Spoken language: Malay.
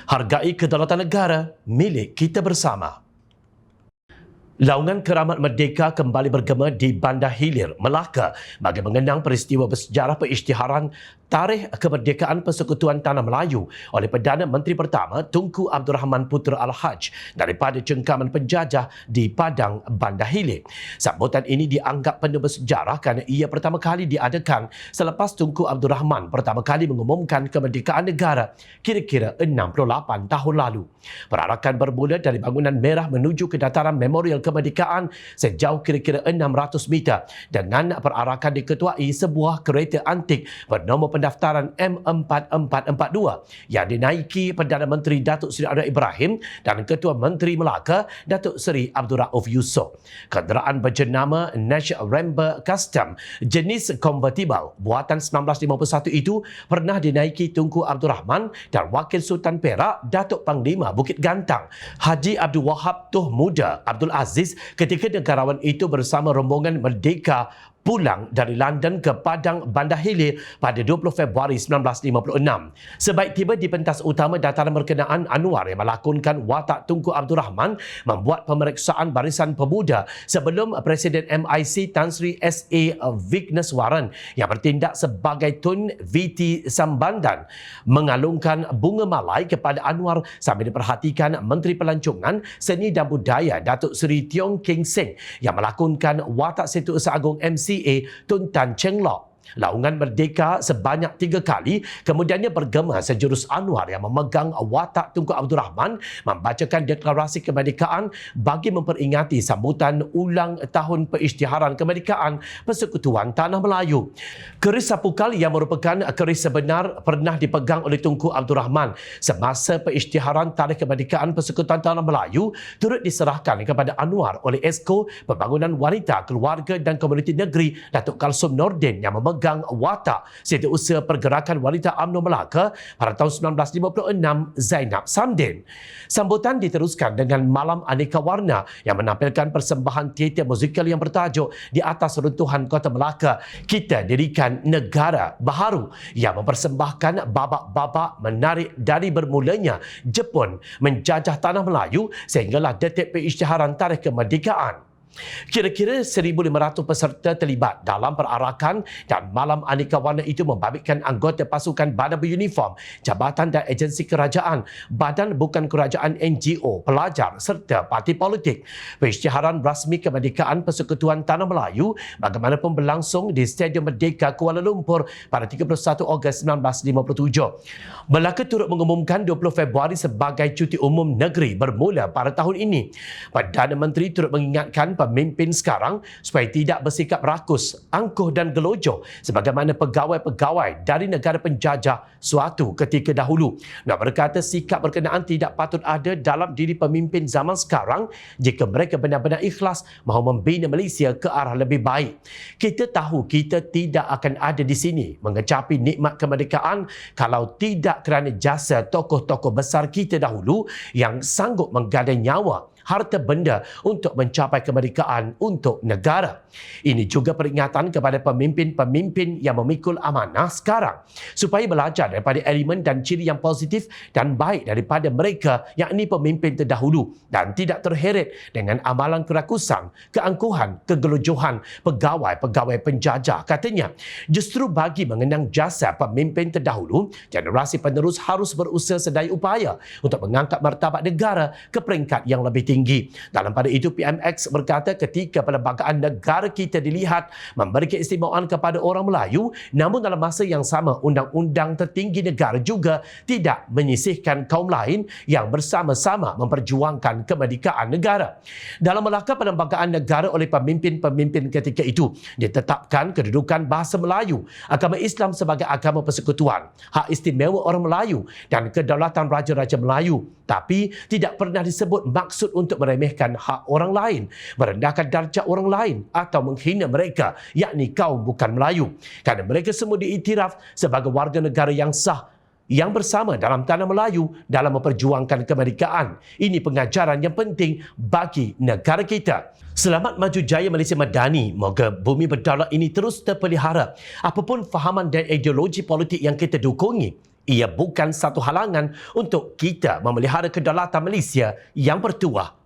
Hargai kedaulatan negara milik kita bersama. Laungan Keramat Merdeka kembali bergema di Bandar Hilir, Melaka bagi mengenang peristiwa bersejarah pengisytiharan Tarikh Kemerdekaan Persekutuan Tanah Melayu oleh Perdana Menteri pertama Tunku Abdul Rahman Putra Al-Haj daripada cengkaman penjajah di Padang, Bandar Hilir. Sambutan ini dianggap penuh bersejarah kerana ia pertama kali diadakan selepas Tunku Abdul Rahman pertama kali mengumumkan kemerdekaan negara kira-kira 68 tahun lalu. Perarakan bermula dari bangunan merah menuju ke dataran Memorial Kemerdekaan sejauh kira-kira 600 meter dengan perarakan diketuai sebuah kereta antik bernomor pendaftaran M4442 yang dinaiki Perdana Menteri Datuk Seri Anwar Ibrahim dan Ketua Menteri Melaka Datuk Seri Abdul Rauf Yusof. Kenderaan berjenama National Ramber Custom jenis convertible buatan 1951 itu pernah dinaiki Tunku Abdul Rahman dan Wakil Sultan Perak Datuk Panglima Bukit Gantang Haji Abdul Wahab Tuh Muda Abdul Aziz ketika negarawan itu bersama rombongan Merdeka pulang dari London ke Padang, Bandar Hilir pada 20 Februari 1956. Sebaik tiba di pentas utama dataran berkenaan, Anwar yang melakonkan watak Tunku Abdul Rahman membuat pemeriksaan barisan pemuda sebelum Presiden MIC Tan Sri S.A. Vigneswaran yang bertindak sebagai Tun VT Sambandan mengalungkan bunga malai kepada Anwar sambil diperhatikan Menteri Pelancongan, Seni dan Budaya Datuk Seri Tiong Keng Seng yang melakonkan watak Setiausaha Agung MCA Tun Tan Cheng Lock. Laungan Merdeka sebanyak 3 kali kemudiannya bergema sejurus Anwar yang memegang watak Tunku Abdul Rahman membacakan deklarasi kemerdekaan bagi memperingati sambutan ulang tahun pengisytiharan kemerdekaan Persekutuan Tanah Melayu. Keris sapukal yang merupakan keris sebenar pernah dipegang oleh Tunku Abdul Rahman semasa pengisytiharan Tarikh Kemerdekaan Persekutuan Tanah Melayu turut diserahkan kepada Anwar oleh Esko Pembangunan Wanita, Keluarga dan Komuniti Negeri Datuk Kalsum Nordin yang memegang watak Setiausaha Pergerakan Wanita UMNO Melaka pada tahun 1956 Zainab Samdin. Sambutan diteruskan dengan Malam Aneka Warna yang menampilkan persembahan teater musikal yang bertajuk Di Atas Runtuhan Kota Melaka, Kita Dirikan Negara Baharu yang mempersembahkan babak-babak menarik dari bermulanya Jepun menjajah Tanah Melayu sehinggalah detik pengisytiharan Tarikh Kemerdekaan. Kira-kira 1,500 peserta terlibat dalam perarakan dan Malam Aneka Warna itu membabitkan anggota pasukan badan beruniform, jabatan dan agensi kerajaan, badan bukan kerajaan NGO, pelajar serta parti politik. Pengisytiharan rasmi kemerdekaan Persekutuan Tanah Melayu bagaimanapun berlangsung di Stadium Merdeka Kuala Lumpur pada 31 Ogos 1957. Melaka turut mengumumkan 20 Februari sebagai cuti umum negeri bermula pada tahun ini. Perdana Menteri turut mengingatkan pemimpin sekarang supaya tidak bersikap rakus, angkuh dan gelojoh sebagaimana pegawai-pegawai dari negara penjajah suatu ketika dahulu. Dia berkata sikap berkenaan tidak patut ada dalam diri pemimpin zaman sekarang jika mereka benar-benar ikhlas mahu membina Malaysia ke arah lebih baik. Kita tahu kita tidak akan ada di sini mengecapi nikmat kemerdekaan kalau tidak kerana jasa tokoh-tokoh besar kita dahulu yang sanggup menggadai nyawa, harta benda untuk mencapai kemerdekaan untuk negara. Ini juga peringatan kepada pemimpin-pemimpin yang memikul amanah sekarang supaya belajar daripada elemen dan ciri yang positif dan baik daripada mereka yakni pemimpin terdahulu dan tidak terheret dengan amalan kerakusan, keangkuhan, kegelojohan pegawai-pegawai penjajah. Katanya, justru bagi mengenang jasa pemimpin terdahulu, generasi penerus harus berusaha sedaya upaya untuk mengangkat martabat negara ke peringkat yang lebih tinggi. Dalam pada itu, PMX berkata ketika perlembagaan negara kita dilihat memberi keistimewaan kepada orang Melayu, namun dalam masa yang sama undang-undang tertinggi negara juga tidak menyisihkan kaum lain yang bersama-sama memperjuangkan kemerdekaan negara. Dalam Melaka, perlembagaan negara oleh pemimpin-pemimpin ketika itu ditetapkan kedudukan bahasa Melayu, agama Islam sebagai agama persekutuan, hak istimewa orang Melayu dan kedaulatan Raja-Raja Melayu, tapi tidak pernah disebut maksud untuk meremehkan hak orang lain, merendahkan darjat orang lain atau menghina mereka, yakni kaum bukan Melayu. Kerana mereka semua diiktiraf sebagai warga negara yang sah yang bersama dalam tanah Melayu dalam memperjuangkan kemerdekaan. Ini pengajaran yang penting bagi negara kita. Selamat maju jaya Malaysia Madani. Moga bumi berdaulat ini terus terpelihara. Apapun fahaman dan ideologi politik yang kita dukungi, Ia bukan satu halangan untuk kita memelihara kedaulatan Malaysia yang bertuah